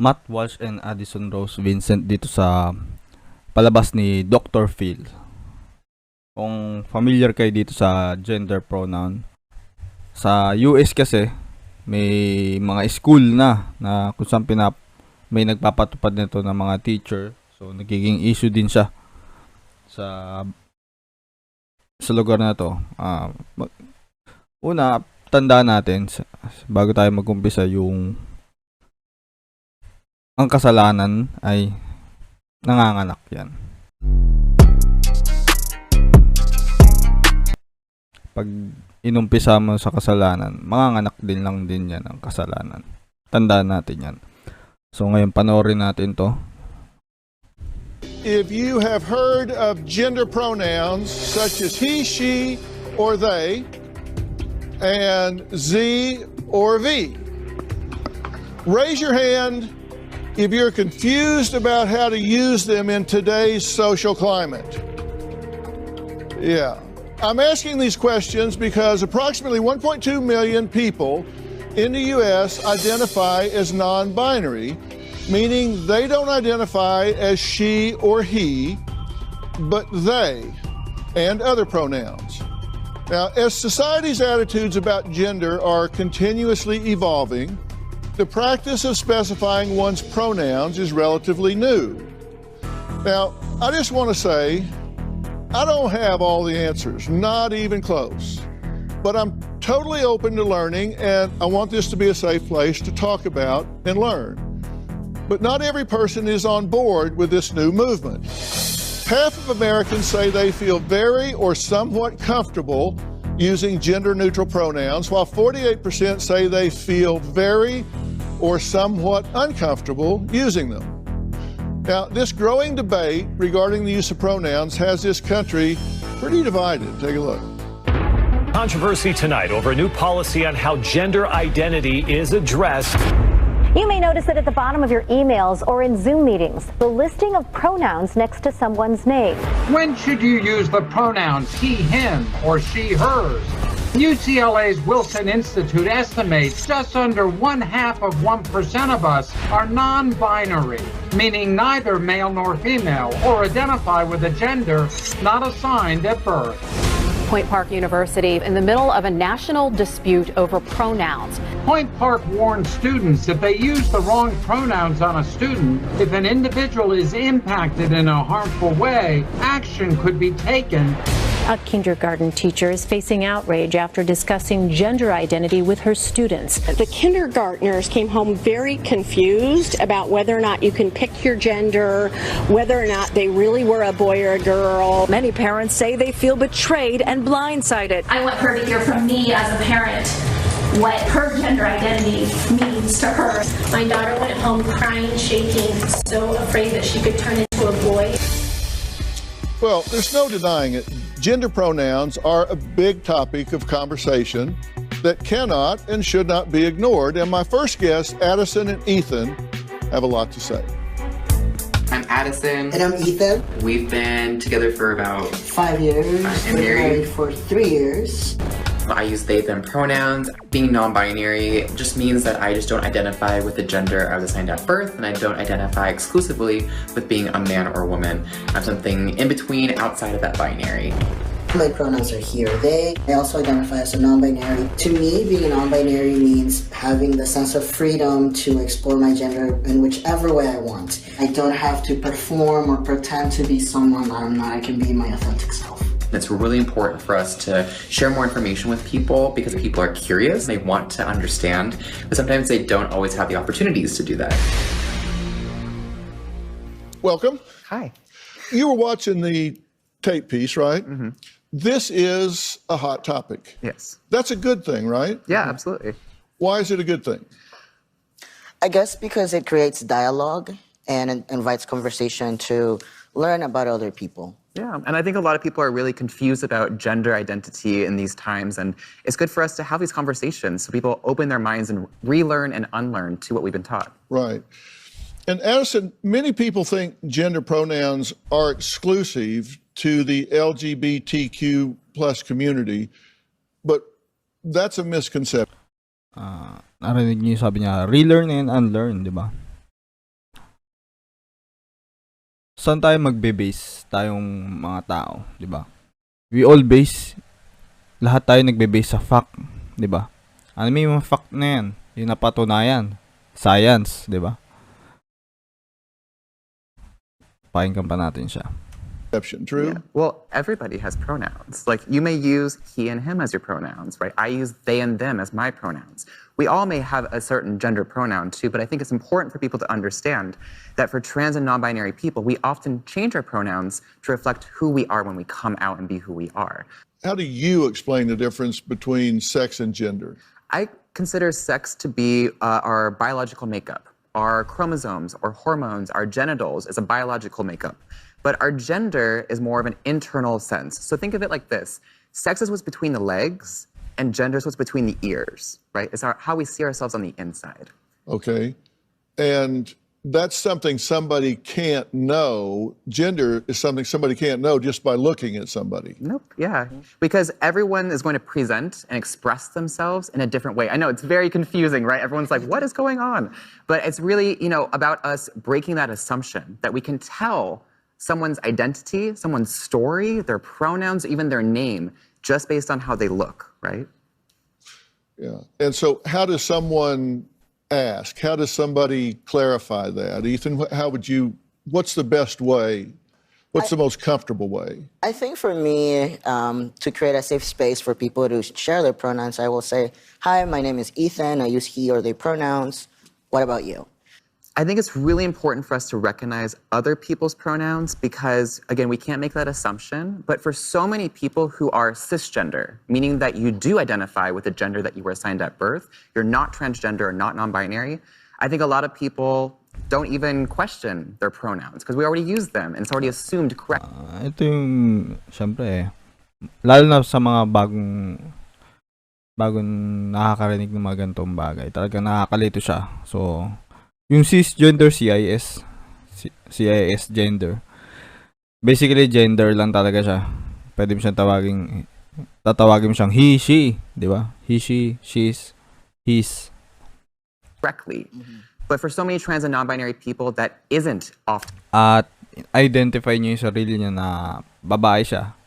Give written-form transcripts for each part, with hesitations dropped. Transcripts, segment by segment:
Matt Walsh and Addison Rose Vincent dito sa palabas ni Dr. Phil. Kung familiar kayo dito sa gender pronoun, sa US kasi may mga school na kung saan may nagpapatupad nito ng mga teacher. So nagiging issue din siya sa lugar na to. Una, tandaan natin bago tayo mag-umpisa yung ang kasalanan ay nanganganak yan. Pag inumpisa mo sa kasalanan, manganganak din lang din yan ang kasalanan. Tandaan natin yan. So ngayon panoorin natin to. If you have heard of gender pronouns such as he, she, or they, and Z or V, raise your hand if you're confused about how to use them in today's social climate. Yeah. I'm asking these questions because approximately 1.2 million people in the U.S. identify as non-binary, meaning they don't identify as she or he, but they and other pronouns. Now, as society's attitudes about gender are continuously evolving, the practice of specifying one's pronouns is relatively new. Now, I just want to say, I don't have all the answers, not even close, but I'm totally open to learning, and I want this to be a safe place to talk about and learn. But not every person is on board with this new movement. Half of Americans say they feel very or somewhat comfortable using gender-neutral pronouns, while 48% say they feel very or somewhat uncomfortable using them. Now, this growing debate regarding the use of pronouns has this country pretty divided. Take a look. Controversy tonight over a new policy on how gender identity is addressed. You may notice it at the bottom of your emails or in Zoom meetings, the listing of pronouns next to someone's name. When should you use the pronouns he, him, or she, hers? UCLA's Wilson Institute estimates just under 0.5% of us are non-binary, meaning neither male nor female, or identify with a gender not assigned at birth. Point Park University in the middle of a national dispute over pronouns. Point Park warns students if they use the wrong pronouns on a student, if an individual is impacted in a harmful way, action could be taken. A kindergarten teacher is facing outrage after discussing gender identity with her students. The kindergartners came home very confused about whether or not you can pick your gender, whether or not they really were a boy or a girl. Many parents say they feel betrayed and blindsided. I want her to hear from me as a parent what her gender identity means to her. My daughter went home crying, shaking, so afraid that she could turn into a boy. Well, there's no denying it. Gender pronouns are a big topic of conversation that cannot and should not be ignored. And my first guests, Addison and Ethan, have a lot to say. I'm Addison. And I'm Ethan. We've been together for about 5 years. And married for 3 years. I use they, them pronouns. Being non-binary just means that I just don't identify with the gender I was assigned at birth, and I don't identify exclusively with being a man or a woman. I'm something in between, outside of that binary. My pronouns are he or they. I also identify as a non-binary. To me, being a non-binary means having the sense of freedom to explore my gender in whichever way I want. I don't have to perform or pretend to be someone I'm not. I can be my authentic self. It's really important for us to share more information with people because people are curious, they want to understand, but sometimes they don't always have the opportunities to do that. Welcome. Hi. You were watching the tape piece, right? Mm-hmm. This is a hot topic. Yes. That's a good thing, right? Yeah, absolutely. Why is it a good thing? I guess because it creates dialogue and invites conversation to learn about other people. Yeah, and I think a lot of people are really confused about gender identity in these times, and it's good for us to have these conversations so people open their minds and relearn and unlearn to what we've been taught. Right. And Addison, many people think gender pronouns are exclusive to the LGBTQ plus community, but that's a misconception. Narinig niyo sabi niya, relearn and unlearn, di ba? saan tayo magbe-base tayong mga tao, 'di ba? We all base, lahat tayo nagbe-base sa fact, 'di ba? Ano may mga fact na 'yan, yung napatunayan, science, 'di ba? Pakinggan pa natin siya. True? Yeah. Well, everybody has pronouns. Like, you may use he and him as your pronouns, right? I use they and them as my pronouns. We all may have a certain gender pronoun too, but I think it's important for people to understand that for trans and non-binary people, we often change our pronouns to reflect who we are when we come out and be who we are. How do you explain the difference between sex and gender? I consider sex to be our biological makeup. Our chromosomes or hormones, our genitals is a biological makeup. But our gender is more of an internal sense. So think of it like this. Sex is what's between the legs, and gender is what's between the ears, right? It's how we see ourselves on the inside. Okay. And that's something somebody can't know. Gender is something somebody can't know just by looking at somebody. Nope, yeah. Because everyone is going to present and express themselves in a different way. I know it's very confusing, right? Everyone's like, what is going on? But it's really, about us breaking that assumption that we can tell someone's identity, someone's story, their pronouns, even their name, just based on how they look, right? Yeah. And so how does someone ask? How does somebody clarify that? Ethan, what's the best way? What's the most comfortable way? I think for me, to create a safe space for people to share their pronouns, I will say, hi, my name is Ethan. I use he or they pronouns. What about you? I think it's really important for us to recognize other people's pronouns because, again, we can't make that assumption. But for so many people who are cisgender, meaning that you do identify with the gender that you were assigned at birth, you're not transgender or not non-binary, I think a lot of people don't even question their pronouns because we already use them and it's already assumed correct. Ito yung, syempre, lalo na sa mga bagong nakakarinig ng mga ganitong bagay, talagang nakakalito siya. So, yung cisgender CIS gender. Basically gender lang talaga siya. Pwede mo siyang tatawagin mo siyang he, she, 'di ba? He, she, she's, his. Correctly. But for so many trans and non-binary people that isn't often. At identify niya yung sarili niya na babae siya.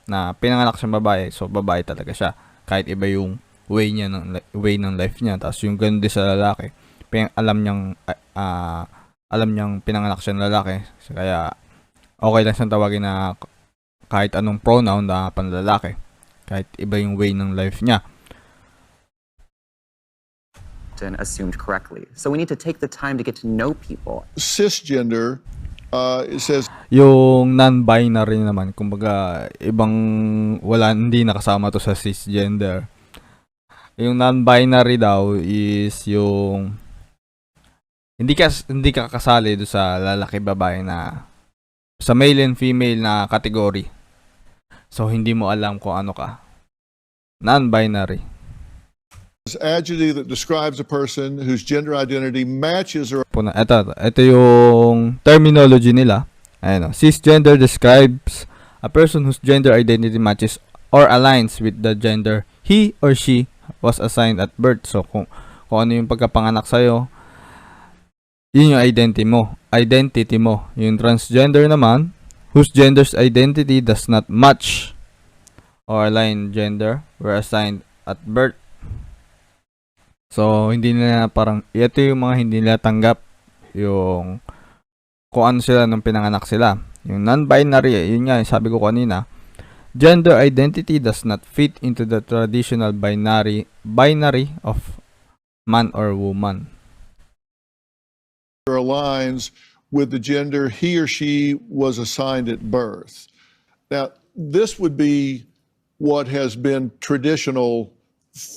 Na pinanganak siyang babae, so babae talaga siya. Kahit iba yung way ng life niya, tapos yung ganun din sa lalaki. Alam niyang pinanganak siya ng lalaki. Kaya okay lang siyang tawagin na kahit anong pronoun na panlalaki. Kahit iba yung way ng life niya. Assumed correctly. So we need to take the time to get to know people. Cisgender, it says... Yung non-binary naman, kumbaga hindi nakasama to sa cisgender. Yung non-binary daw is yung hindi ka kasali do sa lalaki babae na sa male and female na category. So hindi mo alam kung ano ka. Non-binary. Adjective that describes a person whose gender identity matches or... Ito yung terminology nila. Ayun, cisgender describes a person whose gender identity matches or aligns with the gender he or she was assigned at birth. So kung ano yung pagkapanganak sa'yo, yun yung identity mo. Yung transgender naman, whose gender's identity does not match or align gender were assigned at birth. So, ito yung mga hindi nila tanggap yung kung ano sila nung pinanganak sila. Yung non-binary, yun nga, sabi ko kanina, gender identity does not fit into the traditional binary of man or woman. Aligns with the gender he or she was assigned at birth. Now, this would be what has been traditional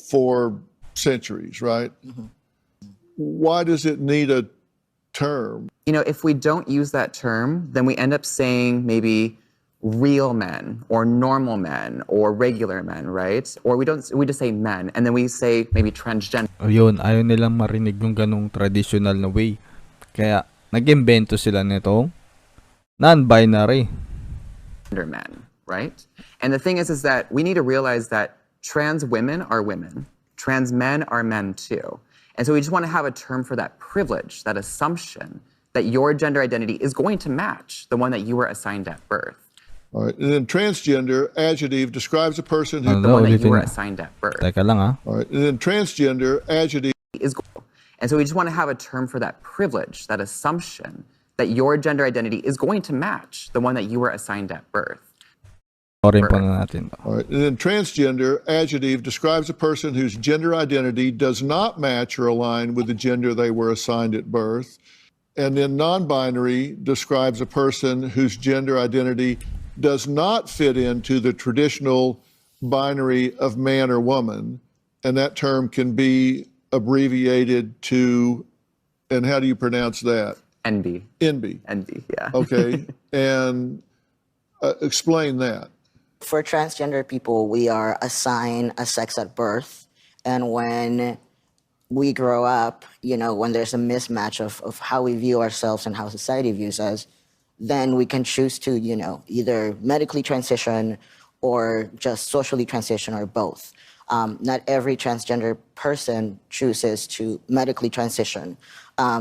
for centuries, right? Mm-hmm. Why does it need a term? If we don't use that term, then we end up saying maybe real men or normal men or regular men, right? Or we just say men and then we say maybe transgender. Ayun, ayaw nilang marinig yung ganung traditional na way. Kaya nag-invento sila nito non-binary men, right? And the thing is that we need to realize that trans women are women. Trans men are men too. And so we just want to have a term for that privilege, that assumption that your gender identity is going to match the one that you were assigned at birth. All right. And then transgender, adjective, describes a person who... The one that you were assigned at birth. Teka lang ah. All right. And then transgender, adjective... is goal. And so we just want to have a term for that privilege, that assumption that your gender identity is going to match the one that you were assigned at birth. All right. And then transgender, adjective, describes a person whose gender identity does not match or align with the gender they were assigned at birth. And then non-binary describes a person whose gender identity does not fit into the traditional binary of man or woman. And that term can be abbreviated to, and how do you pronounce that? NB. NB. NB, yeah. Okay. And explain that. For transgender people, we are assigned a sex at birth. And when we grow up, when there's a mismatch of how we view ourselves and how society views us, then we can choose to, either medically transition or just socially transition or both. Not every transgender person chooses to medically transition.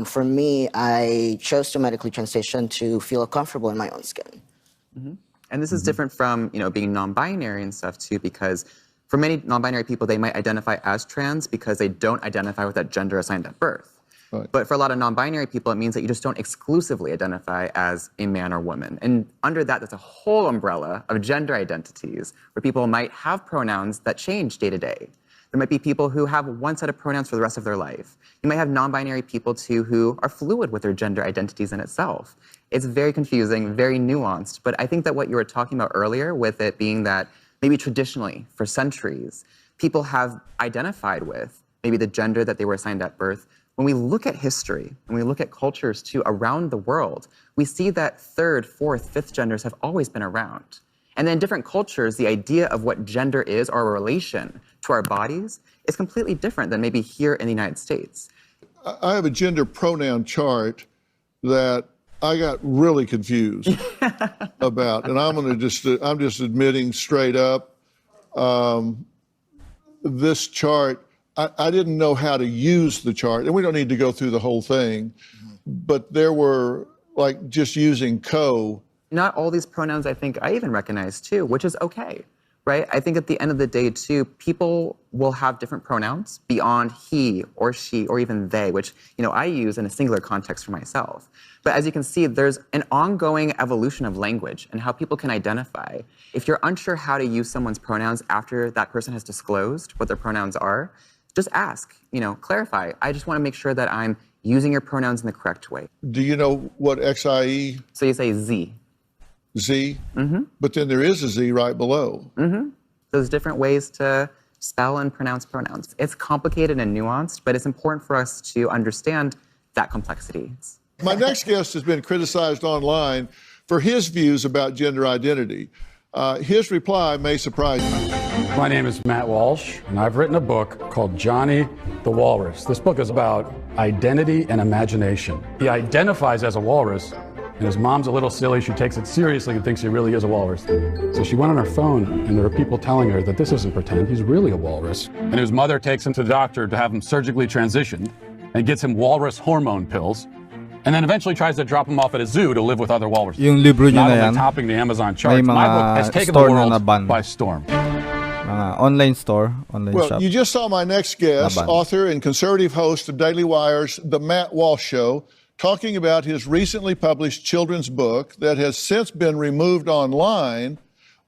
For me, I chose to medically transition to feel comfortable in my own skin. Mm-hmm. And this is different from, being non-binary and stuff too, because for many non-binary people, they might identify as trans because they don't identify with that gender assigned at birth. Right. But for a lot of non-binary people, it means that you just don't exclusively identify as a man or woman. And under that, there's a whole umbrella of gender identities where people might have pronouns that change day to day. There might be people who have one set of pronouns for the rest of their life. You might have non-binary people too who are fluid with their gender identities in itself. It's very confusing, very nuanced, but I think that what you were talking about earlier with it being that maybe traditionally, for centuries, people have identified with maybe the gender that they were assigned at birth. When we look at history, and we look at cultures too around the world, we see that third, fourth, fifth genders have always been around. And then in different cultures, the idea of what gender is or a relation to our bodies is completely different than maybe here in the United States. I have a gender pronoun chart that I got really confused about, and I'm just admitting straight up, this chart, I didn't know how to use the chart, and we don't need to go through the whole thing, but there were like just using co. Not all these pronouns I think I even recognize too, which is okay, right? I think at the end of the day too, people will have different pronouns beyond he or she or even they, which I use in a singular context for myself. But as you can see, there's an ongoing evolution of language and how people can identify. If you're unsure how to use someone's pronouns after that person has disclosed what their pronouns are, just ask, clarify. I just want to make sure that I'm using your pronouns in the correct way. Do you know what XIE? So you say Z. Z? Mm-hmm. But then there is a Z right below. Mm-hmm. There's different ways to spell and pronounce pronouns. It's complicated and nuanced, but it's important for us to understand that complexity. My next guest has been criticized online for his views about gender identity. His reply may surprise you. My name is Matt Walsh, and I've written a book called Johnny the Walrus. This book is about identity and imagination. He identifies as a walrus, and his mom's a little silly. She takes it seriously and thinks he really is a walrus. So she went on her phone, and there are people telling her that this isn't pretend, he's really a walrus. And his mother takes him to the doctor to have him surgically transitioned and gets him walrus hormone pills. And then eventually tries to drop him off at a zoo to live with other walruses. Yung libro niya Not na only yan, topping the Amazon may charts, my book mga has taken the store na world naban. by storm. Mga online store, online Well, shop. you just saw my next guest, Naban. author and conservative host of Daily Wire's The Matt Walsh Show, talking about his recently published children's book that has since been removed online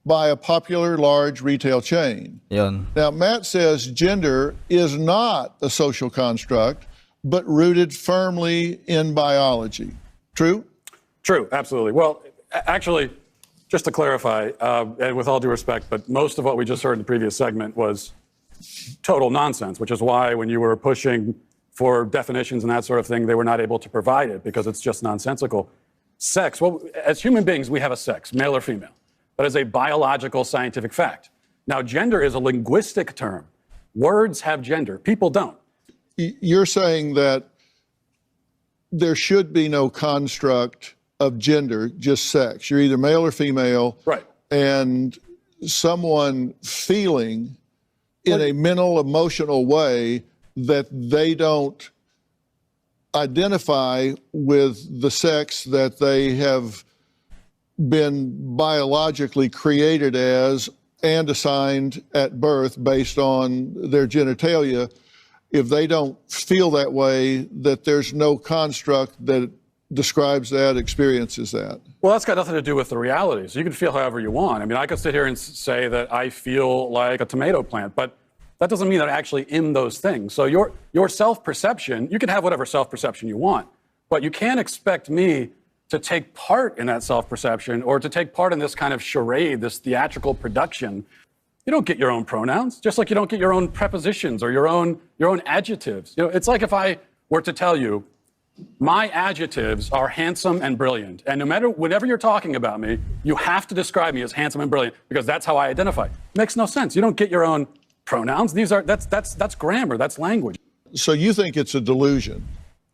by a popular large retail chain. Yun. Now, Matt says gender is not a social construct, but rooted firmly in biology. True? True, absolutely. Well, actually, just to clarify, and with all due respect, but most of what we just heard in the previous segment was total nonsense, which is why when you were pushing for definitions and that sort of thing, they were not able to provide it because it's just nonsensical. Sex, well, as human beings, we have a sex, male or female. That is a biological scientific fact. Now, gender is a linguistic term. Words have gender, people don't. You're saying that there should be no construct of gender, just sex. You're either male or female. Right. And someone feeling in a mental, emotional way that they don't identify with the sex that they have been biologically created as and assigned at birth based on their genitalia, if they don't feel that way, that there's no construct that describes that, experiences that. Well, that's got nothing to do with the realities. You can feel however you want. I mean, I could sit here and say that I feel like a tomato plant, but that doesn't mean that I actually am those things. So your self-perception, you can have whatever self-perception you want, but you can't expect me to take part in that self-perception or to take part in this kind of charade, this theatrical production. You don't get your own pronouns, just like you don't get your own prepositions or your own adjectives. You know, it's like if I were to tell you, my adjectives are handsome and brilliant, and no matter whenever you're talking about me, you have to describe me as handsome and brilliant because that's how I identify. It makes no sense. You don't get your own pronouns. That's grammar. That's language. So you think it's a delusion?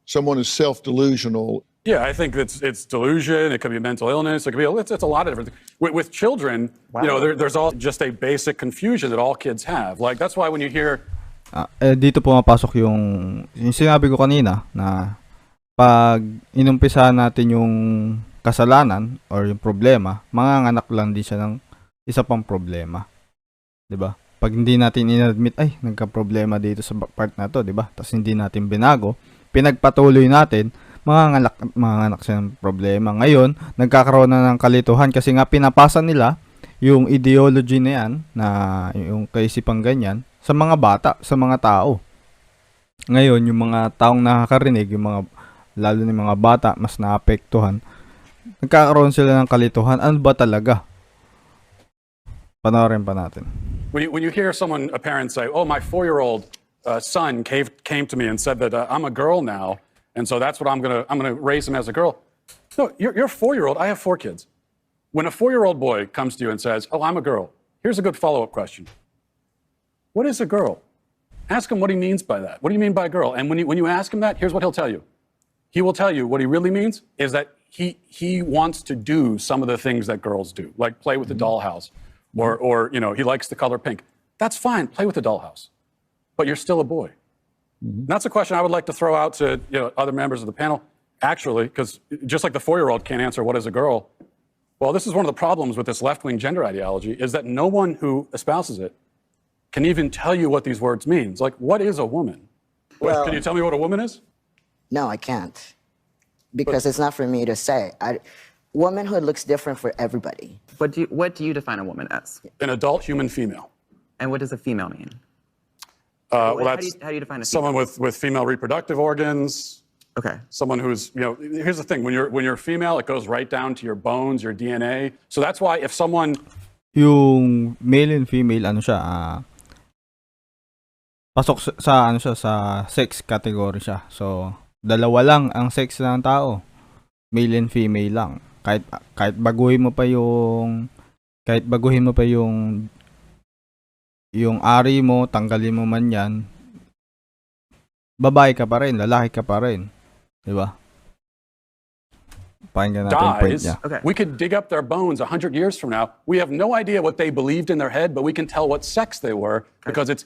Someone is self-delusional. Yeah, I think it's delusion. It could be mental illness. It could be it's a lot of different things. With children, you know, there's all just a basic confusion that all kids have. Like that's why when you hear dito pumapasok yung sinabi ko kanina na pag inumpisa natin yung kasalanan or yung problema, manganganak lang din siya ng isa pang problema. 'Di ba? Pag hindi natin inadmit, ay, nagka-problema dito sa part na to, 'di ba? Tapos hindi natin binago, pinagpatuloy natin, manganganak siya ng problema. Ngayon, nagkakaroon na ng kalituhan kasi nga pinapasa nila yung ideology na yan, na yung kaisipang ganyan, sa mga bata, sa mga tao. Ngayon, yung mga taong nakakarinig, yung mga lalo ng mga bata, mas naapektuhan, nagkakaroon sila ng kalituhan. Ano ba talaga? Panoorin pa natin. When you hear a parent say, "Oh, my 4-year-old son came to me and said that I'm a girl now, and so that's what I'm gonna raise him as a girl." No, you're 4-year-old. I have 4 kids. When a 4-year-old boy comes to you and says, "Oh, I'm a girl," here's a good follow-up question. What is a girl? Ask him what he means by that. What do you mean by girl? And when you ask him that, here's what he'll tell you. He will tell you what he really means is that he wants to do some of the things that girls do, like play with the dollhouse, or you know, he likes the color pink. That's fine. Play with the dollhouse, but you're still a boy. That's a question I would like to throw out to other members of the panel. Actually, because just like the 4-year-old can't answer what is a girl, well, this is one of the problems with this left-wing gender ideology is that no one who espouses it can even tell you what these words mean. Like, what is a woman? Well, can you tell me what a woman is? No, I can't. Because it's not for me to say. Womanhood looks different for everybody. What do you define a woman as? An adult human female. And what does a female mean? Well, how that's do you define a female? someone with female reproductive organs. Okay. Someone who's, here's the thing, when you're female, it goes right down to your bones, your DNA. So that's why if someone... Yung male and female, pasok sa sex category siya. So, dalawa lang ang sex ng tao. Male and female lang. Kahit baguhin mo pa yung ari mo, tanggalin mo man yan, babae ka pa rin, lalaki ka pa rin. 'Di ba? Pakinggan natin yung point niya. Okay. We could dig up their bones 100 years from now. We have no idea what they believed in their head, but we can tell what sex they were because it's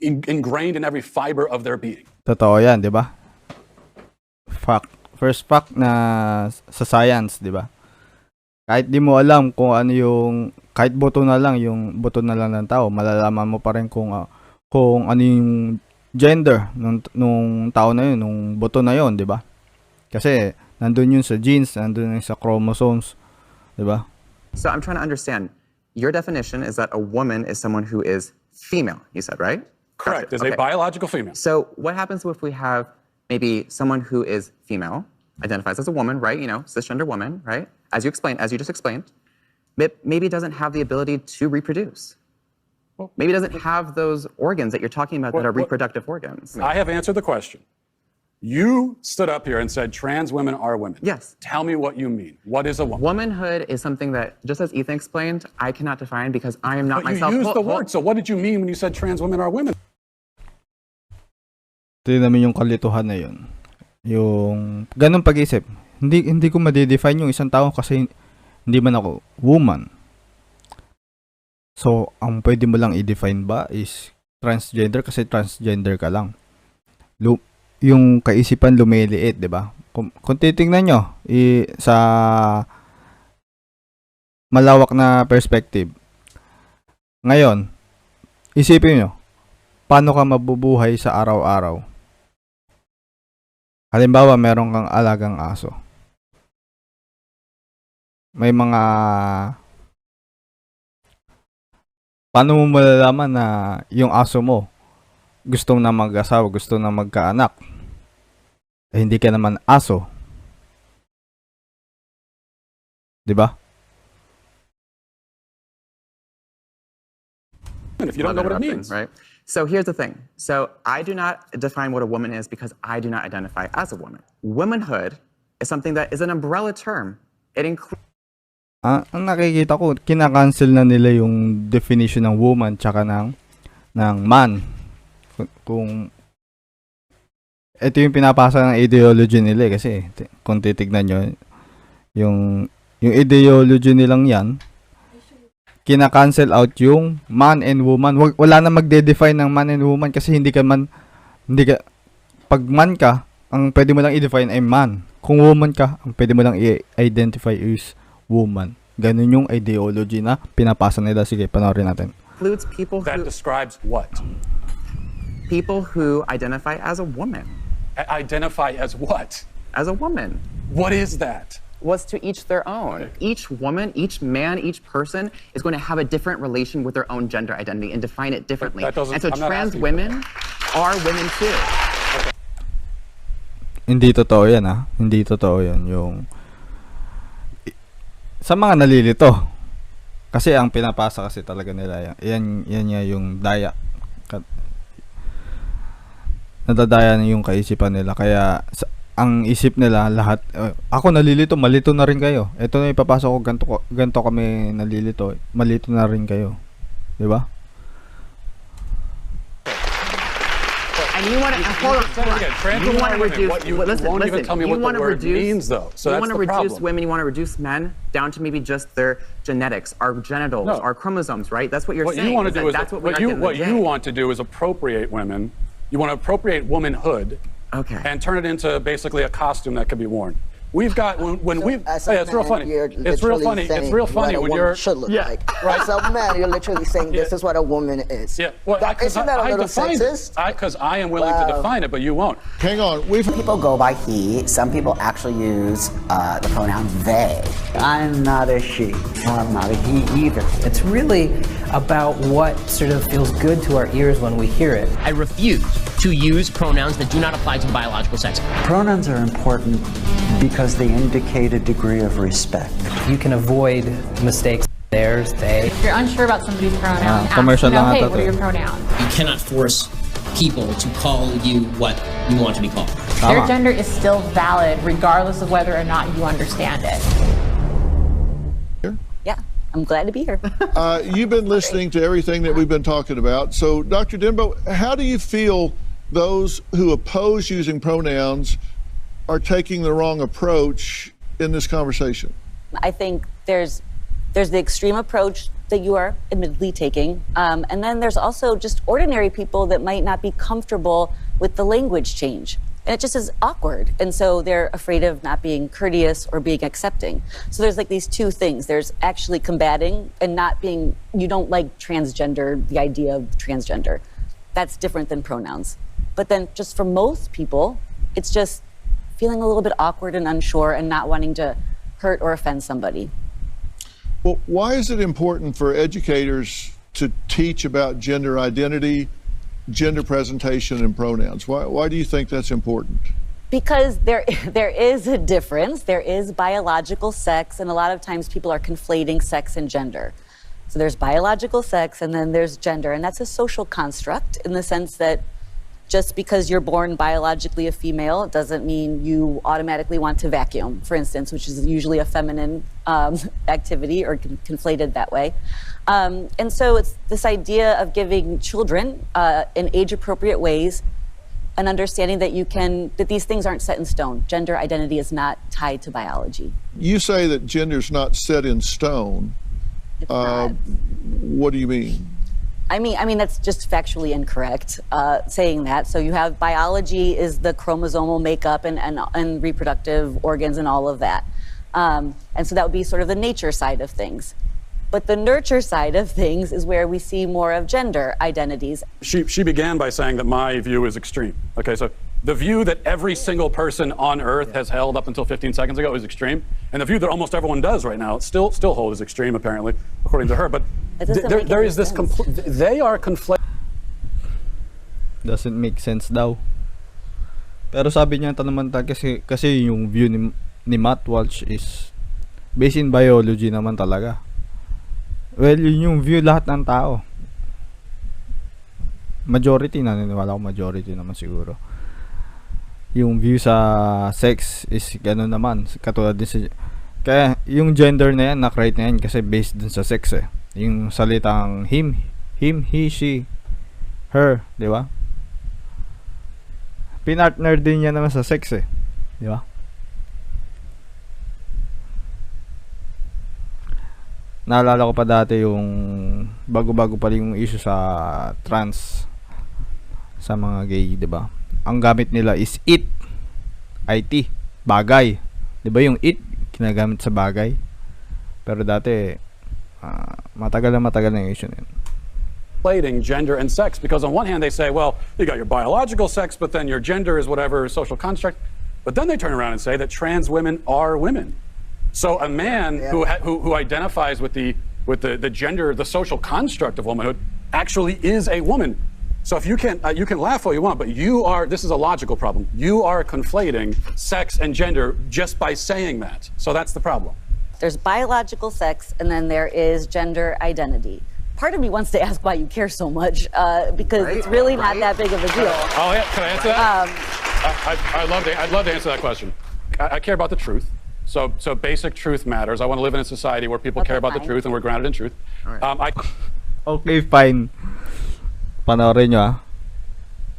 ingrained in every fiber of their being. Totoo 'yan, 'di ba? First fact na sa science, 'di ba? Kahit di mo alam kung ano yung kahit buto na lang ng tao, malalaman mo pa rin kung ano yung gender nung tao na yun, nung buto na yun, 'di ba? Kasi nandun yun sa genes, nandun yun sa chromosomes, 'di ba? So I'm trying to understand. Your definition is that a woman is someone who is female, you said, right? Correct. Is a biological female. So what happens if we have maybe someone who is female, identifies as a woman, right? You know, cisgender woman, right? As you just explained, maybe doesn't have the ability to reproduce. Maybe doesn't have those organs that you're talking about that are reproductive organs. I have answered the question. You stood up here and said trans women are women. Yes. Tell me what you mean. What is a woman? Womanhood is something that, just as Ethan explained, I cannot define because I am not but myself. You used the word. So what did you mean when you said trans women are women? Tingnan namin yung kalituhan na yun. Yung ganung pag-isip. Hindi ko ma-define yung isang tao kasi hindi man ako woman. So, ang pwede mo lang i-define ba is transgender kasi transgender ka lang. yung kaisipan lumiliit, 'di ba? Kung titingnan nyo sa malawak na perspective. Ngayon, isipin nyo, paano ka mabubuhay sa araw-araw? Halimbawa, meron kang alagang aso. May mga... Paano mo malalaman na yung aso mo gustong na mag-asawa, gustong na magkaanak? Eh, hindi ka naman aso. 'Di ba? If you don't know what it means. Right? So here's the thing. So I do not define what a woman is because I do not identify as a woman. Womanhood is something that is an umbrella term. It includes... Ang nakikita ko, kinakancel na nila yung definition ng woman tsaka ng man. Kung ito yung pinapasa ng ideology nila kasi kung titignan nyo, yung ideology nilang yan, kina-cancel out yung man and woman. Wala na magde-define ng man and woman kasi pag man ka, ang pwede mo lang i-define ay man. Kung woman ka, ang pwede mo lang i-identify is woman. Ganun yung ideology na pinapasa nila. Sige, panoorin natin. Includes people That who... describes what? People who identify as a woman. Identify as what? As a woman. What is that? Was to each their own. Each woman, each man, each person is going to have a different relation with their own gender identity and define it differently. And so trans women are women too. Hindi totoo yan, ha? Hindi totoo yan. Sa mga nalilito. Kasi ang pinapasa kasi talaga nila yan yung daya. Nadadaya na yung kaisipan nila. Kaya ang isip nila lahat, ako nalilito, malito na rin kayo. Ito na ipapasok ko, ganto kami nalilito, malito na rin kayo. 'Di ba? And you want to hold on. You want to reduce. You won't even tell me what the word means, though. So you that's want to the reduce problem. women. You want to reduce men down to maybe just their genetics, our genitals, our chromosomes, right? That's what you're saying. You want to do is that's what you want to do is appropriate women. You want to appropriate womanhood. Okay. And turn it into basically a costume that can be worn. We've got it's real funny. It's real funny. It's real funny when you're should look like. Right. As a man, you're literally saying this is what a woman is. Yeah. Well, isn't that a little sexist? Because I am willing to define it, but you won't. Hang on. People go by he. Some people actually use the pronoun they. I'm not a she. I'm not a he either. It's really about what sort of feels good to our ears when we hear it. I refuse to use pronouns that do not apply to biological sex. Pronouns are important because they indicate a degree of respect. You can avoid mistakes. Theirs, they. If you're unsure about somebody's pronoun, ask, hey, what are your pronouns? You cannot force people to call you what you want to be called. Their gender is still valid regardless of whether or not you understand it. Yeah, I'm glad to be here. You've been listening to everything that we've been talking about. So, Dr. Denbo, how do you feel those who oppose using pronouns are taking the wrong approach in this conversation? I think there's the extreme approach that you are admittedly taking, and then there's also just ordinary people that might not be comfortable with the language change. And it just is awkward. And so they're afraid of not being courteous or being accepting. So there's like these two things. There's actually combating and not being, you don't like transgender, the idea of transgender. That's different than pronouns. But then just for most people, it's just feeling a little bit awkward and unsure and not wanting to hurt or offend somebody. Well, why is it important for educators to teach about gender identity, gender presentation, and pronouns? Why do you think that's important? Because there is a difference. There is biological sex, and a lot of times people are conflating sex and gender. So there's biological sex, and then there's gender, and that's a social construct in the sense that just because you're born biologically a female doesn't mean you automatically want to vacuum, for instance, which is usually a feminine activity or conflated that way. And so it's this idea of giving children in age-appropriate ways an understanding that that these things aren't set in stone. Gender identity is not tied to biology. You say that gender's not set in stone. What do you mean? I mean that's just factually incorrect saying that. So you have biology is the chromosomal makeup and reproductive organs and all of that. And so that would be sort of the nature side of things. But the nurture side of things is where we see more of gender identities. She began by saying that my view is extreme. Okay, so the view that every single person on Earth has held up until 15 seconds ago is extreme, and the view that almost everyone does right now still hold is extreme, apparently, according to her. But there is this they are conflating. Doesn't make sense daw. Pero sabi niya naman kasi yung view ni Matt Walsh is based in biology naman talaga. Well, yun yung view lahat ng tao. Majority, naniniwala ko majority naman siguro. Yung view sa sex is gano'n naman. Katulad din sa... Kaya yung gender na yan, na-create na yan kasi based dun sa sex eh. Yung salitang him, he, she, her, di ba? Pinartner din yan naman sa sex eh. Di ba? Naalala ko pa dati yung bago-bago pa yung issue sa trans sa mga gay, 'di ba? Ang gamit nila is it, bagay. 'Di ba yung it ginagamit sa bagay? Pero dati matagal na yung issue na yun. Conflating gender and sex, because on one hand they say, well, you got your biological sex, but then your gender is whatever social construct. But then they turn around and say that trans women are women. So a man who identifies with the gender, the social construct of womanhood, actually is a woman. So if you can laugh all you want, but this is a logical problem. You are conflating sex and gender just by saying that. So that's the problem. There's biological sex, and then there is gender identity. Part of me wants to ask why you care so much, because it's really not that big of a deal. Oh yeah, can I answer that? I'd love to answer that question. I care about the truth. So basic truth matters. I want to live in a society where people care about the truth and we're grounded in truth. Right. Okay, fine. Panoorin nyo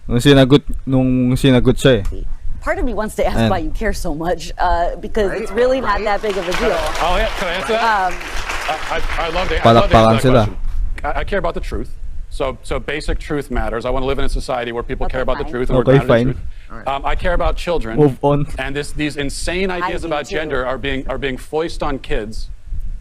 nung sinagot siya eh. Part of me wants to ask why you care so much, because it's really not that big of a deal. Oh yeah, can I answer that? I'd love to answer that question. I care about the truth. So basic truth matters. I want to live in a society where people care about the truth and we're grounded in truth. I care about children. Move on. And these insane ideas about gender are being foisted on kids,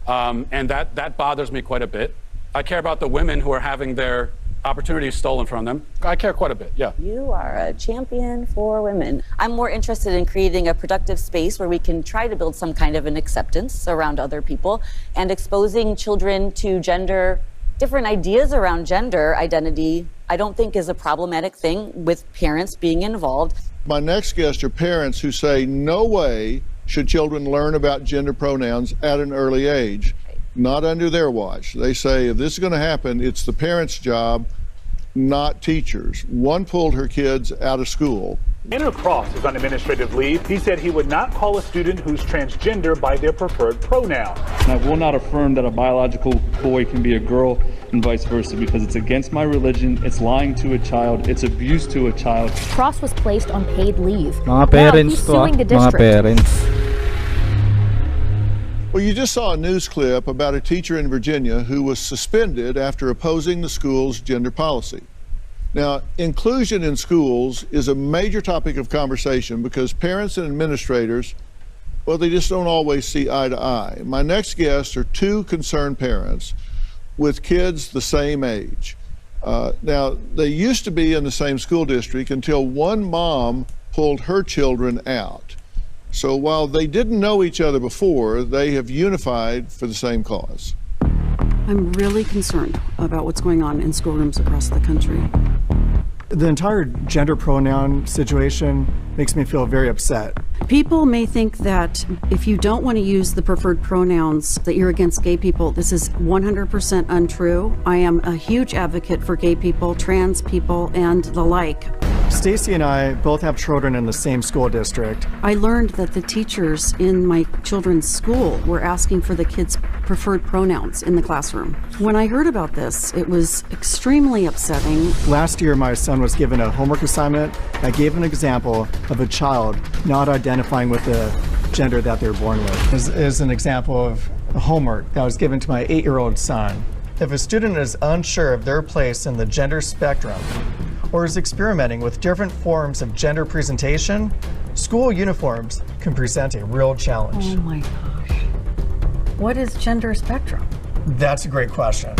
and that bothers me quite a bit. I care about the women who are having their opportunities stolen from them. I care quite a bit. Yeah. You are a champion for women. I'm more interested in creating a productive space where we can try to build some kind of an acceptance around other people, and exposing children to different ideas around gender identity, I don't think is a problematic thing with parents being involved. My next guests are parents who say no way should children learn about gender pronouns at an early age, not under their watch. They say if this is going to happen, it's the parents' job, not teachers. One pulled her kids out of school. Andrew Cross is on administrative leave. He said he would not call a student who's transgender by their preferred pronoun. I will not affirm that a biological boy can be a girl and vice versa, because it's against my religion, it's lying to a child, it's abuse to a child. Cross was placed on paid leave. Mga parents to, mga parents. Well, you just saw a news clip about a teacher in Virginia who was suspended after opposing the school's gender policy. Now, inclusion in schools is a major topic of conversation because parents and administrators, well, they just don't always see eye to eye. My next guests are two concerned parents with kids the same age. Now, they used to be in the same school district until one mom pulled her children out. So while they didn't know each other before, they have unified for the same cause. I'm really concerned about what's going on in schoolrooms across the country. The entire gender pronoun situation makes me feel very upset. People may think that if you don't want to use the preferred pronouns, that you're against gay people. This is 100% untrue. I am a huge advocate for gay people, trans people, and the like. Stacy and I both have children in the same school district. I learned that the teachers in my children's school were asking for the kids' preferred pronouns in the classroom. When I heard about this, it was extremely upsetting. Last year, my son was given a homework assignment. I gave an example of a child not identifying with the gender that they're born with. This is an example of a homework that was given to my 8-year-old son. If a student is unsure of their place in the gender spectrum or is experimenting with different forms of gender presentation, school uniforms can present a real challenge. Oh my gosh. What is gender spectrum? That's a great question.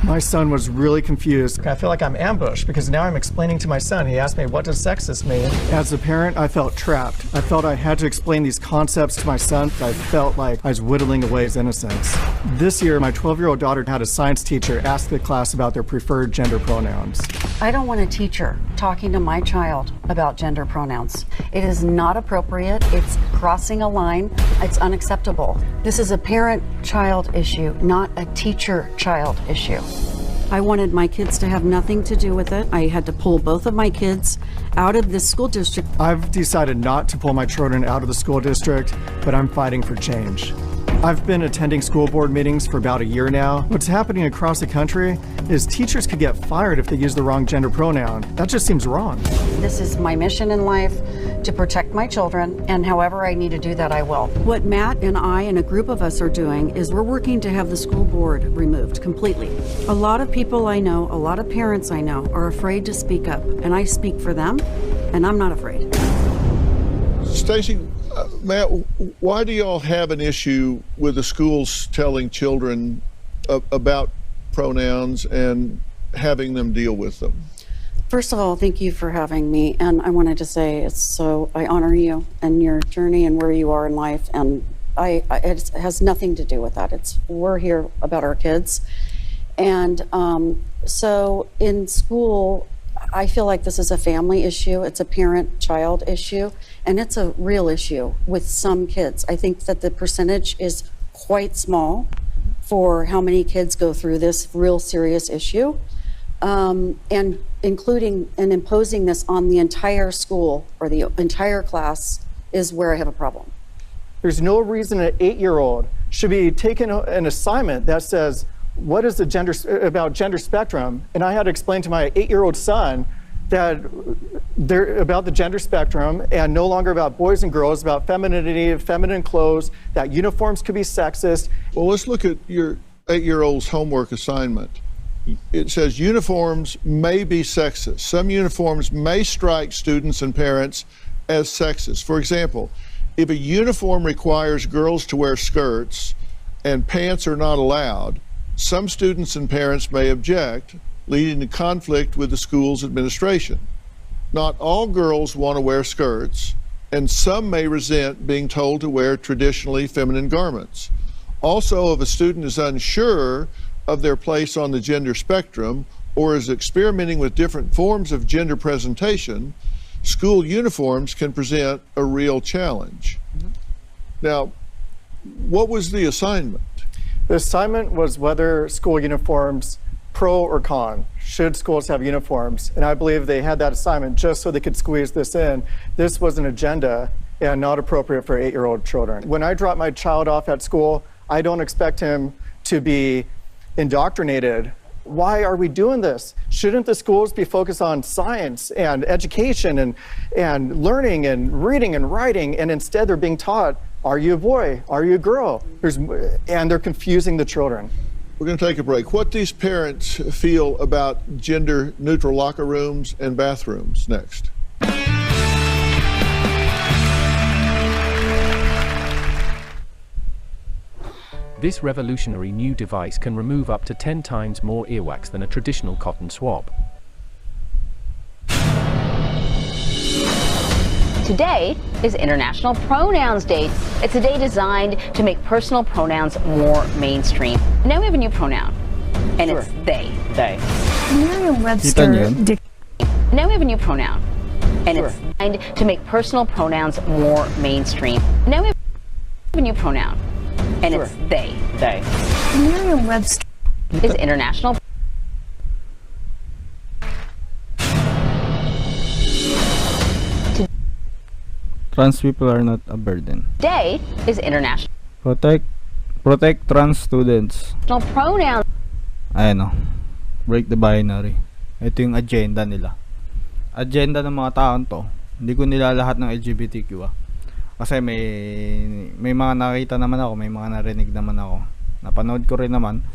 My son was really confused. I feel like I'm ambushed because now I'm explaining to my son. He asked me, what does sexist mean? As a parent, I felt trapped. I felt I had to explain these concepts to my son. I felt like I was whittling away his innocence. This year, my 12-year-old daughter had a science teacher ask the class about their preferred gender pronouns. I don't want a teacher talking to my child about gender pronouns. It is not appropriate. It's crossing a line. It's unacceptable. This is a parent-child issue, not a teacher-child issue. I wanted my kids to have nothing to do with it. I had to pull both of my kids out of this school district. I've decided not to pull my children out of the school district, but I'm fighting for change. I've been attending school board meetings for about a year now. What's happening across the country is teachers could get fired if they use the wrong gender pronoun. That just seems wrong. This is my mission in life, to protect my children, and however I need to do that, I will. What Matt and I and a group of us are doing is we're working to have the school board removed completely. A lot of people I know, a lot of parents I know, are afraid to speak up, and I speak for them, and I'm not afraid. Stacy, Matt, why do y'all have an issue with the schools telling children about pronouns and having them deal with them? First of all, thank you for having me, and I wanted to say I honor you and your journey and where you are in life, and it has nothing to do with that. We're here about our kids, and so in school, I feel like this is a family issue. It's a parent-child issue, and it's a real issue with some kids. I think that the percentage is quite small for how many kids go through this real serious issue, and including and imposing this on the entire school or the entire class is where I have a problem. There's no reason an 8-year-old should be taking an assignment that says, what is the gender spectrum? And I had to explain to my 8-year-old son that they're about the gender spectrum and no longer about boys and girls, about femininity, feminine clothes, that uniforms could be sexist. Well, let's look at your 8-year-old's homework assignment. It says uniforms may be sexist. Some uniforms may strike students and parents as sexist. For example, if a uniform requires girls to wear skirts and pants are not allowed, some students and parents may object, leading to conflict with the school's administration. Not all girls want to wear skirts, and some may resent being told to wear traditionally feminine garments. Also, if a student is unsure of their place on the gender spectrum or is experimenting with different forms of gender presentation, school uniforms can present a real challenge. Now, what was the assignment? The assignment was whether school uniforms, pro or con, should schools have uniforms? And I believe they had that assignment just so they could squeeze this in. This was an agenda and not appropriate for 8-year-old children. When I drop my child off at school, I don't expect him to be indoctrinated. Why are we doing this? Shouldn't the schools be focused on science and education and learning and reading and writing? And instead they're being taught, are you a boy? Are you a girl? And they're confusing the children. We're going to take a break. What these parents feel about gender neutral locker rooms and bathrooms next. This revolutionary new device can remove up to 10 times more earwax than a traditional cotton swab. Today is International Pronouns Day. It's a day designed to make personal pronouns more mainstream. Now we have a new pronoun, and it's they. They. Merriam-Webster. Now we have a new pronoun, and it's designed to make personal pronouns more mainstream. Now we have a new pronoun, and it's they. They. Merriam-Webster is International. Trans people are not a burden. Today is International Protect trans students. Pronoun. Ayan o. Break the binary. Ito yung agenda nila. Agenda ng mga taon to. Hindi ko nila lahat ng LGBTQ Kasi may mga nakita naman ako, may mga narinig naman ako. Napanood ko rin naman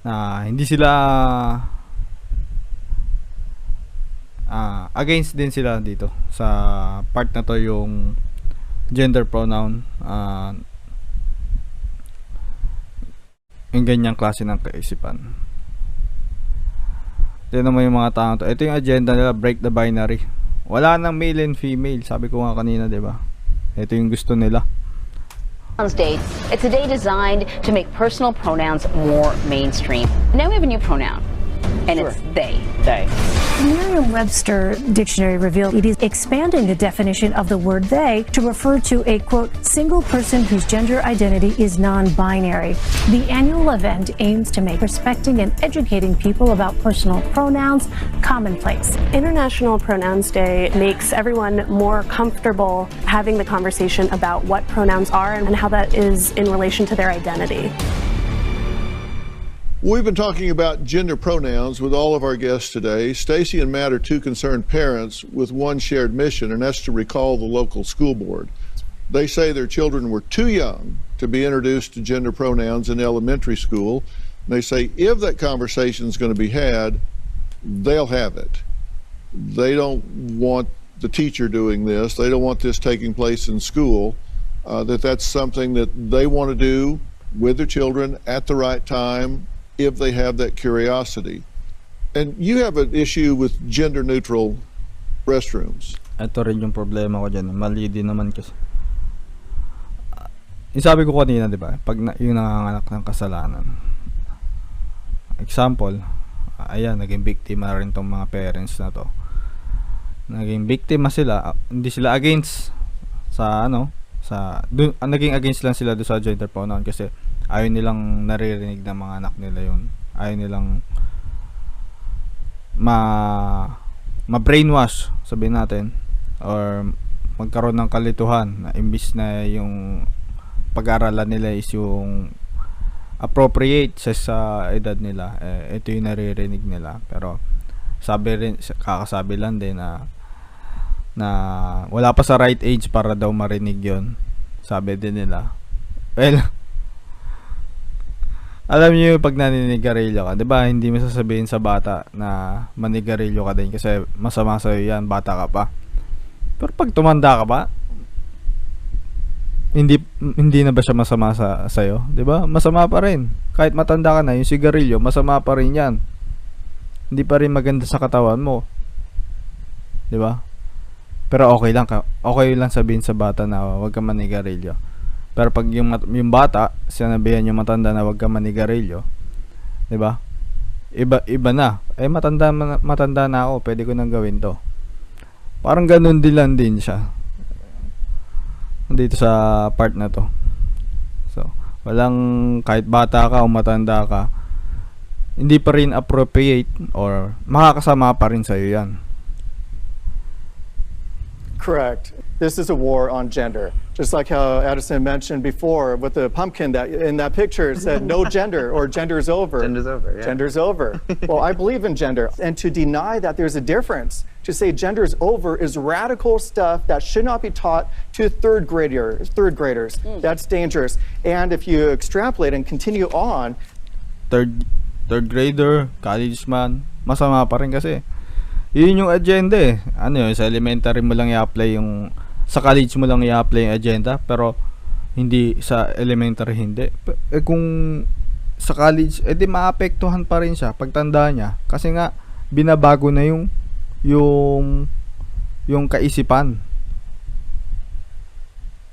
na hindi sila against din sila dito sa part na to, yung gender pronoun, yung ganyang klase ng kaisipan. Tignan mo yung mga tao to. Ito yung agenda nila, break the binary. Wala nang male and female, sabi ko nga kanina, diba? Ito yung gusto nila. Day. It's a day designed to make personal pronouns more mainstream. Now we have a new pronoun, and it's they. They. Merriam-Webster dictionary revealed it is expanding the definition of the word they to refer to a, quote, single person whose gender identity is non-binary. The annual event aims to make respecting and educating people about personal pronouns commonplace. International Pronouns Day makes everyone more comfortable having the conversation about what pronouns are and how that is in relation to their identity. We've been talking about gender pronouns with all of our guests today. Stacy and Matt are two concerned parents with one shared mission, and that's to recall the local school board. They say their children were too young to be introduced to gender pronouns in elementary school. And they say if that conversation is going to be had, they'll have it. They don't want the teacher doing this. They don't want this taking place in school. That's something that they want to do with their children at the right time, if they have that curiosity. And you have an issue with gender-neutral restrooms. Ito rin yung problema ko dyan. Mali din naman kasi. Yung sabi ko kanina, di ba? Pag yung nanganganak ng kasalanan. Example, ayan, naging biktima rin tong mga parents na to. Naging biktima sila, hindi sila against sa naging against lang sila doon sa gender pronoun kasi ayaw nilang naririnig ng mga anak nila yun. Ayaw nilang ma-brainwash, sabihin natin, or magkaroon ng kalituhan na imbis na yung pag-aaralan nila is yung appropriate sa edad nila, ito yung naririnig nila. Pero kakasabi lang din na wala pa sa right age para daw marinig yon, sabi din nila. Well, alam niyo pag naninigarilyo ka, 'di ba? Hindi mo sasabihin sa bata na manigarilyo ka din kasi masama sa iyo 'yan, bata ka pa. Pero pag tumanda ka ba, hindi na ba siya masama sa iyo, 'di ba? Masama pa rin. Kahit matanda ka na, yung sigarilyo masama pa rin 'yan. Hindi pa rin maganda sa katawan mo. 'Di ba? Pero okay lang sabihin sa bata na huwag ka manigarilyo. Pero pag yung bata, sinabihan yung matanda na huwag ka manigarilyo, 'di ba? Iba na. Matanda na ako, pwede ko nang gawin 'to. Parang ganoon din siya. Dito sa part na 'to. So, walang kahit bata ka o matanda ka, hindi pa rin appropriate or makakasama pa rin sa iyo 'yan. Correct. This is a war on gender. Just like how Addison mentioned before with the pumpkin that in that picture it said no gender or gender's over. Gender's over, yeah. Gender's over. Well, I believe in gender. And to deny that there's a difference, to say gender's over is radical stuff that should not be taught to third graders. That's dangerous. And if you extrapolate and continue on, third grader, college man, masama pa rin kasi. Yun yung agenda eh. Ano yun, sa elementary mo lang i-apply yung, sa college mo lang i-apply yung agenda, pero hindi sa elementary hindi. Kung sa college, di maapektuhan pa rin siya pagtanda niya kasi nga binabago na yung kaisipan.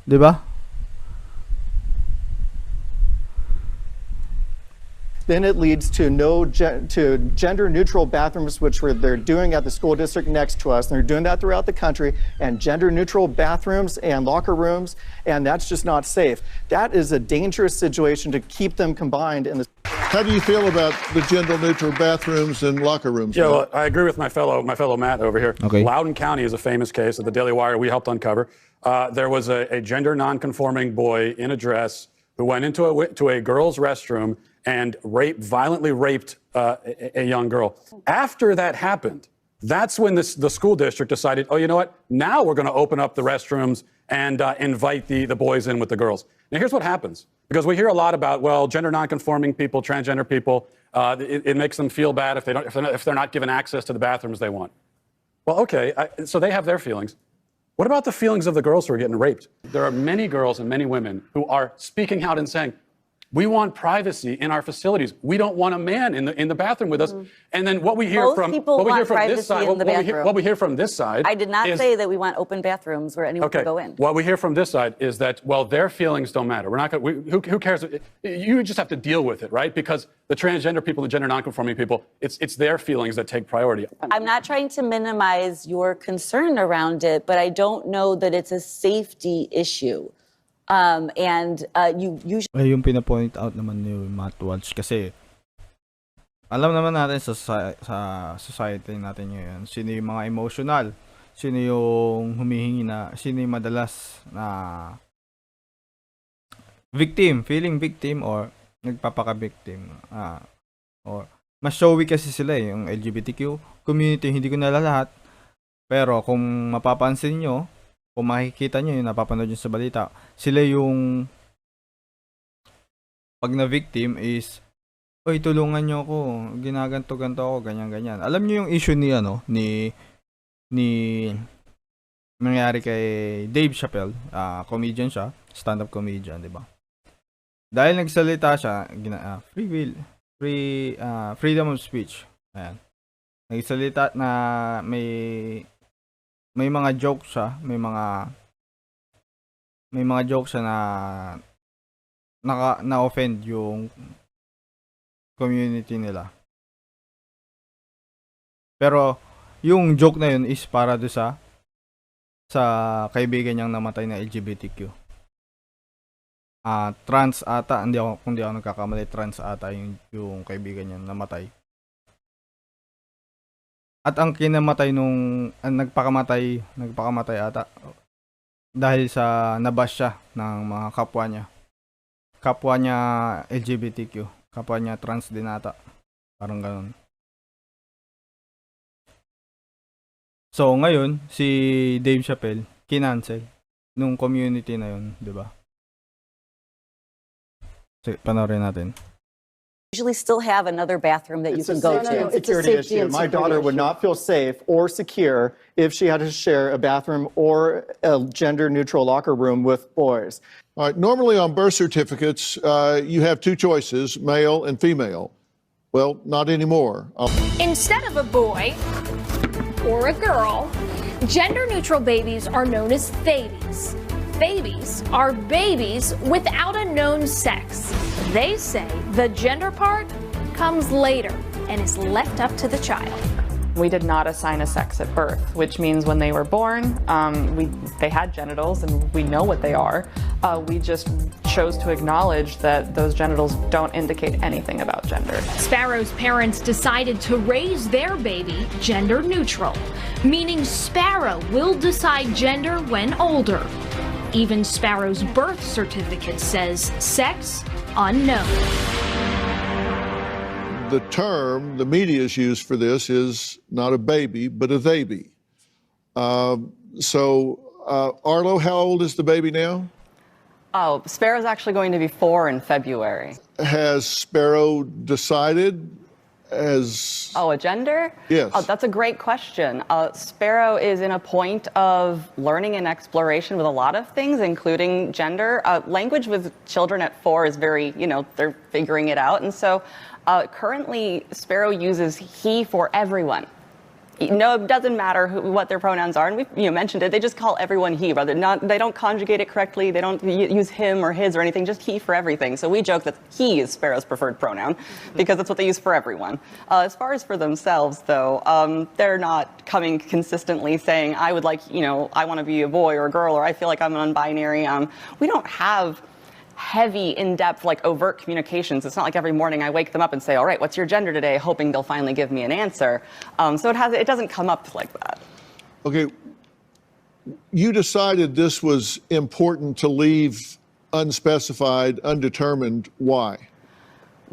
'Di ba? then it leads to to gender-neutral bathrooms, which they're doing at the school district next to us. And they're doing that throughout the country, and gender-neutral bathrooms and locker rooms, and that's just not safe. That is a dangerous situation to keep them combined in the. How do you feel about the gender-neutral bathrooms and locker rooms? Yeah, well, I agree with my fellow Matt over here. Okay. Loudoun County is a famous case that the Daily Wire we helped uncover. There was a gender non-conforming boy in a dress who went into a girl's restroom and violently raped a young girl. After that happened, that's when the school district decided, oh, you know what? Now we're going to open up the restrooms and invite the boys in with the girls. Now, here's what happens. Because we hear a lot about, well, gender nonconforming people, transgender people, It makes them feel bad if they're not given access to the bathrooms they want. Well, okay, so they have their feelings. What about the feelings of the girls who are getting raped? There are many girls and many women who are speaking out and saying, we want privacy in our facilities. We don't want a man in the bathroom with us. And then what we hear Most from people what we hear want from this privacy side, in the bathroom. what we hear from this side. I did not is, say that we want open bathrooms where anyone can go in. What we hear from this side is that, well, their feelings don't matter. We're not going. Who cares? You just have to deal with it, right? Because the transgender people, the gender nonconforming people, it's their feelings that take priority. I'm not trying to minimize your concern around it, but I don't know that it's a safety issue. You usually... Ay, yung pinapoint out naman ni Matt Walsh kasi alam naman natin sa society natin ngayon, sino yung mga emotional, sino yung humihingi na, sino yung madalas na victim, feeling victim or nagpapaka-victim. Or mas showy kasi sila yung LGBTQ community, hindi ko nalalahat. Pero kung mapapansin nyo, kung makikita nyo yung napapanood nyo sa balita, sila yung pag na-victim is, oy, tulungan nyo ako, ginaganto-ganto ako, ganyan-ganyan. Alam nyo yung issue ni, nangyari kay Dave Chappelle, comedian siya, stand-up comedian, di ba? Dahil nagsalita siya, freedom of speech. Ayan. Nagsalita na may mga jokes siya, may mga jokes siya na offend yung community nila. Pero yung joke na yun is para do sa kaibigan niyang namatay na LGBTQ. Trans ata, kung di ako nagkakamali, trans ata yung kaibigan niya namatay. At ang kinamatay nagpakamatay ata dahil sa nabash siya ng mga kapwa niya LGBTQ, kapwa niya trans din ata, parang ganun. So ngayon si Dave Chappelle kinancel nung community na yun, di ba? Sige, panoorin natin. Usually still have another bathroom that you can go to. It's a safety issue. My daughter would not feel safe or secure if she had to share a bathroom or a gender-neutral locker room with boys. All right, normally on birth certificates, you have two choices, male and female. Well, not anymore. Instead of a boy or a girl, gender-neutral babies are known as babies. Babies are babies without a known sex. They say the gender part comes later and is left up to the child. We did not assign a sex at birth, which means when they were born, they had genitals and we know what they are. We just chose to acknowledge that those genitals don't indicate anything about gender. Sparrow's parents decided to raise their baby gender neutral, meaning Sparrow will decide gender when older. Even Sparrow's birth certificate says sex unknown. The term the media's used for this is not a baby, but a baby. Arlo, how old is the baby now? Oh, Sparrow's actually going to be 4 in February. Has Sparrow decided as... Oh, a gender? Yes. Oh, that's a great question. Sparrow is in a point of learning and exploration with a lot of things, including gender. Language with children at 4 is very, they're figuring it out. And so currently, Sparrow uses he for everyone. No, it doesn't matter what their pronouns are, and we mentioned it. They just call everyone he, they don't conjugate it correctly. They don't use him or his or anything. Just he for everything. So we joke that he is Sparrow's preferred pronoun because that's what they use for everyone. As far as for themselves, though, they're not coming consistently saying, "I would like, I want to be a boy or a girl," or "I feel like I'm non-binary." We don't have heavy, in-depth, overt communications. It's not like every morning I wake them up and say, "All right, what's your gender today?" hoping they'll finally give me an answer. So it doesn't come up like that. Okay, you decided this was important to leave unspecified, undetermined. Why?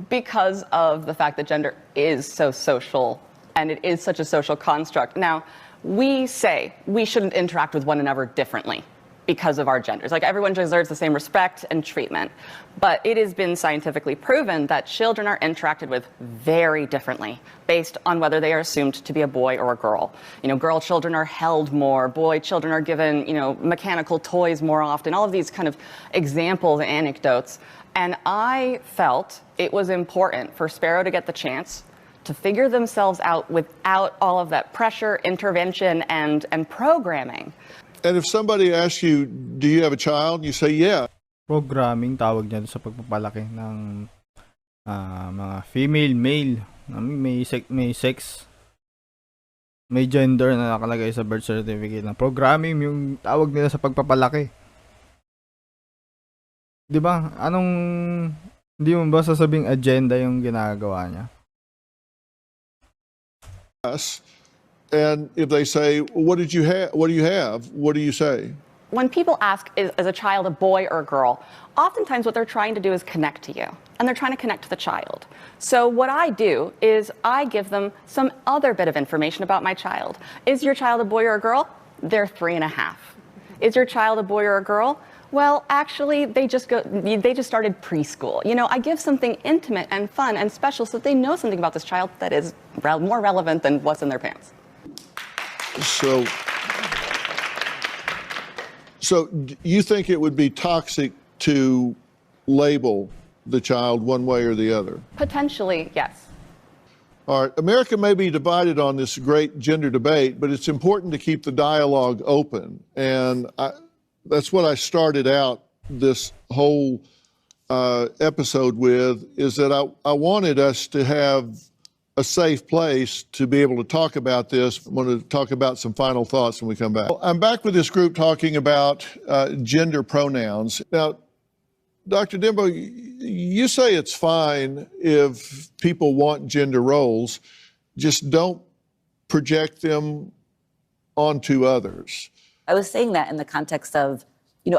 Because of the fact that gender is so social, and it is such a social construct. Now, we say we shouldn't interact with one another differently. because of our genders. Like everyone deserves the same respect and treatment. But it has been scientifically proven that children are interacted with very differently based on whether they are assumed to be a boy or a girl. Girl children are held more, boy children are given, mechanical toys more often, all of these kind of examples and anecdotes. And I felt it was important for Sparrow to get the chance to figure themselves out without all of that pressure, intervention, and programming. And if somebody asks you, do you have a child? You say, yeah. Programming, tawag niya sa pagpapalaki ng mga female, male, may sex, may gender na nakalagay sa birth certificate. Na programming yung tawag nila sa pagpapalaki. Di ba? Hindi mo ba sasabing agenda yung ginagawa niya? And if they say, what do you have? What do you say? When people ask, is a child a boy or a girl, oftentimes what they're trying to do is connect to you, and they're trying to connect to the child. So what I do is I give them some other bit of information about my child. Is your child a boy or a girl? They're 3.5. Is your child a boy or a girl? Well, actually, they just started preschool. I give something intimate and fun and special so that they know something about this child that is more relevant than what's in their pants. So you think it would be toxic to label the child one way or the other? Potentially, yes. All right. America may be divided on this great gender debate, but it's important to keep the dialogue open. And that's what I started out this whole episode with, is that I wanted us to have a safe place to be able to talk about this. I want to talk about some final thoughts when we come back. I'm back with this group talking about gender pronouns. Now, Dr. Dembo, you say it's fine if people want gender roles, just don't project them onto others. I was saying that in the context of,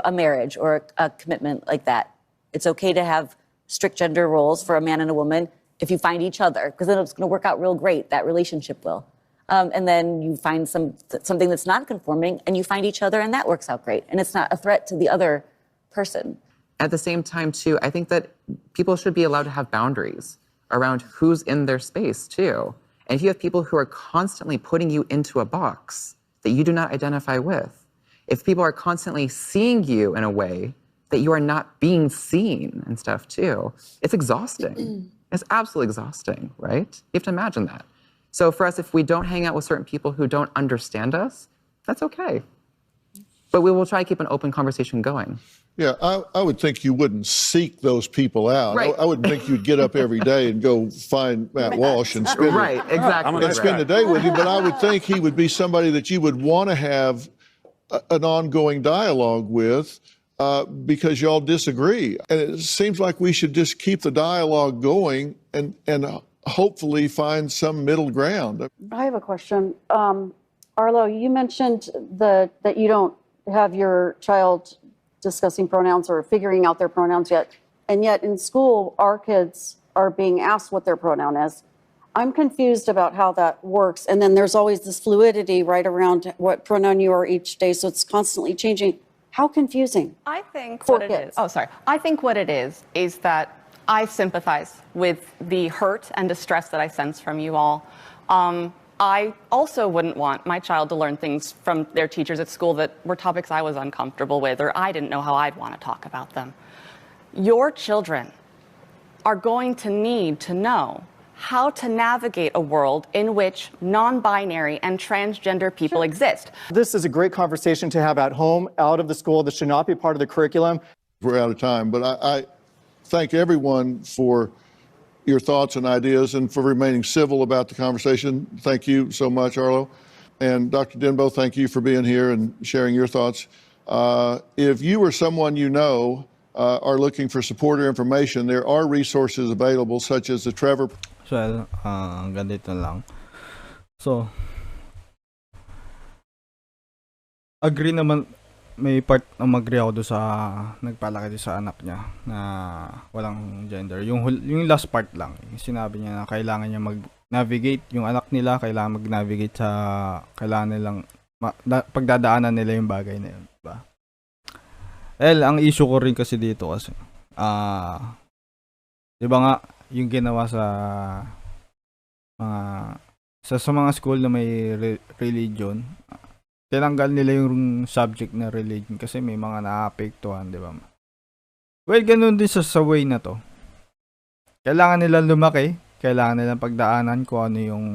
a marriage or a commitment like that. It's okay to have strict gender roles for a man and a woman if you find each other, because then it's going to work out real great. That relationship will. And then you find something that's not conforming, and you find each other, and that works out great. And it's not a threat to the other person. At the same time, too, I think that people should be allowed to have boundaries around who's in their space, too. And if you have people who are constantly putting you into a box that you do not identify with, if people are constantly seeing you in a way that you are not being seen and stuff, too, it's exhausting. It's absolutely exhausting, right? You have to imagine that. So for us, if we don't hang out with certain people who don't understand us, that's okay. But we will try to keep an open conversation going. Yeah, I would think you wouldn't seek those people out. Right. I wouldn't think you'd get up every day and go find Matt Walsh and spend, spend a day with you, but I would think he would be somebody that you would want to have an ongoing dialogue with because y'all disagree. And it seems like we should just keep the dialogue going and hopefully find some middle ground. I have a question. Arlo, you mentioned that you don't have your child discussing pronouns or figuring out their pronouns yet. And yet in school, our kids are being asked what their pronoun is. I'm confused about how that works. And then there's always this fluidity right around what pronoun you are each day. So it's constantly changing. How confusing. I think what it is. Oh, sorry. I think what it is that I sympathize with the hurt and distress that I sense from you all. I also wouldn't want my child to learn things from their teachers at school that were topics I was uncomfortable with, or I didn't know how I'd want to talk about them. Your children are going to need to know how to navigate a world in which non-binary and transgender people exist. This is a great conversation to have at home, out of the school. This should not be part of the curriculum. We're out of time, but I thank everyone for your thoughts and ideas and for remaining civil about the conversation. Thank you so much, Arlo. And Dr. Denbo, thank you for being here and sharing your thoughts. If you or someone you know are looking for support or information, there are resources available such as the Trevor. So, ganito lang. So, agree naman, may part na mag-agree ako doon sa nagpalaki doon sa anak niya na walang gender. Yung last part lang, yung sinabi niya na kailangan niya mag-navigate, yung anak nila kailangan mag-navigate sa, kailangan nilang, pagdadaanan nila yung bagay na yun. Diba? Ang issue ko rin kasi dito kasi, 'di ba nga, yung ginawa sa mga mga school na may religion, tinanggal nila yung subject na religion kasi may mga naapektuhan, 'di ba? Well, ganun din sa way na to. Kailangan nilang lumaki, kailangan nilang pagdaanan kung ano yung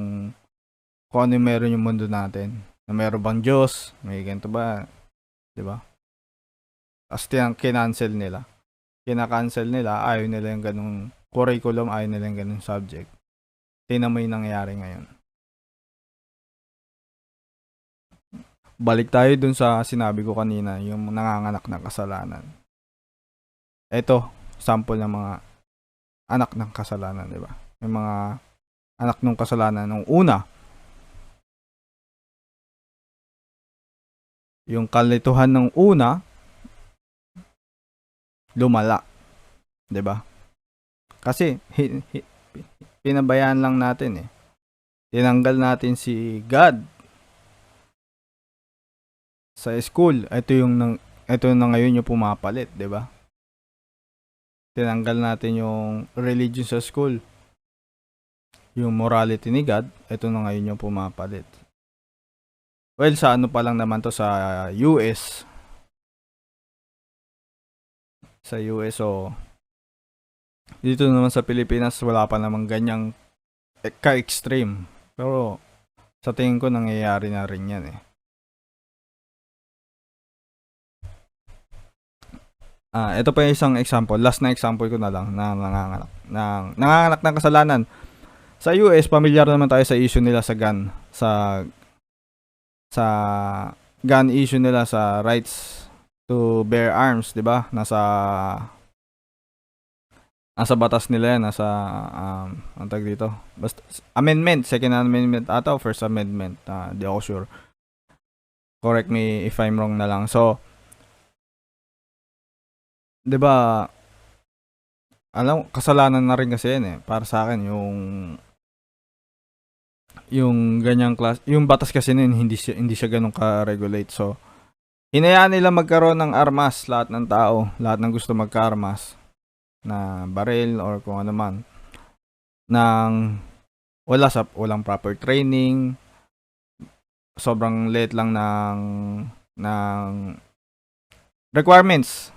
meron yung mundo natin. Na meron bang Diyos, may ganito ba, 'di ba? Tapos kinancel nila. Kinakancel nila, ayaw nila yung ganung curriculum, ayaw nila yung ganung subject. Tingnan mo yung nangyayari ngayon. Balik tayo dun sa sinabi ko kanina, yung nanganganak ng kasalanan. Ito, sample ng mga anak ng kasalanan, di ba? Yung mga anak ng kasalanan. Nung una, yung kalituhan ng una, lumala. Di ba? Kasi, pinabayaan lang natin eh. Tinanggal natin si God sa school. Ito na ngayon yung pumapalit, di ba? Tinanggal natin yung religion sa school. Yung morality ni God, ito na ngayon yung pumapalit. Well, sa ano pa lang naman to sa US. Sa US, so dito naman sa Pilipinas, wala pa namang ganyang ka-extreme. Pero sa tingin ko nangyayari na rin yan eh. Ito pa yung isang example. Last na example ko na lang na nanganganak ng kasalanan. Sa US, pamilyar naman tayo sa issue nila sa gun. Sa gun issue nila sa rights to bear arms, 'di ba? Nasa batas nila yan, nasa ang tag dito. Basta amendment, second amendment ata o first amendment. Di ako sure. Correct me if I'm wrong na lang. So, 'di ba, alam, kasalanan na rin kasi yan eh. Para sa akin, yung ganyang class, yung batas kasi nun, hindi siya ganun ka-regulate. So, hinayaan nila magkaroon ng armas, lahat ng tao, lahat ng gusto magka-armas, na baril or kung ano man, nang walang proper training, sobrang late lang ng requirements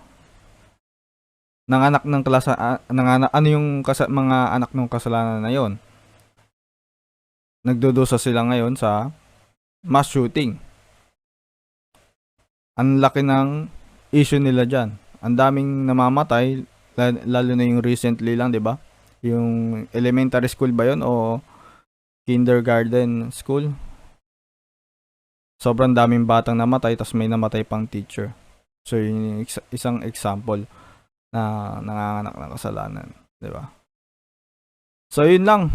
ng anak ng klase, ano yung mga anak ng kasalanan na yon. Nagdudusa sila ngayon sa mass shooting. Ang laki ng issue nila dyan. Ang daming namamatay, lalo na yung recently lang, di ba? Yung elementary school ba yon o kindergarten school? Sobrang daming batang namatay, tas may namatay pang teacher. So, yun yung isang example na nanganganak ng kasalanan, di ba? So, yun lang.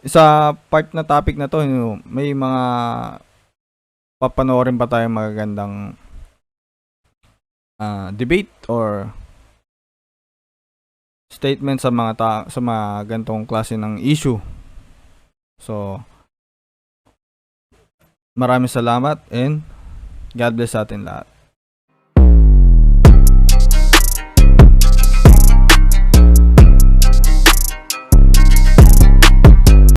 Sa part na topic na to, may mga papanoorin pa tayong magagandang debate or statement sa mga gantong klase ng issue. So, maraming salamat and God bless sa atin lahat.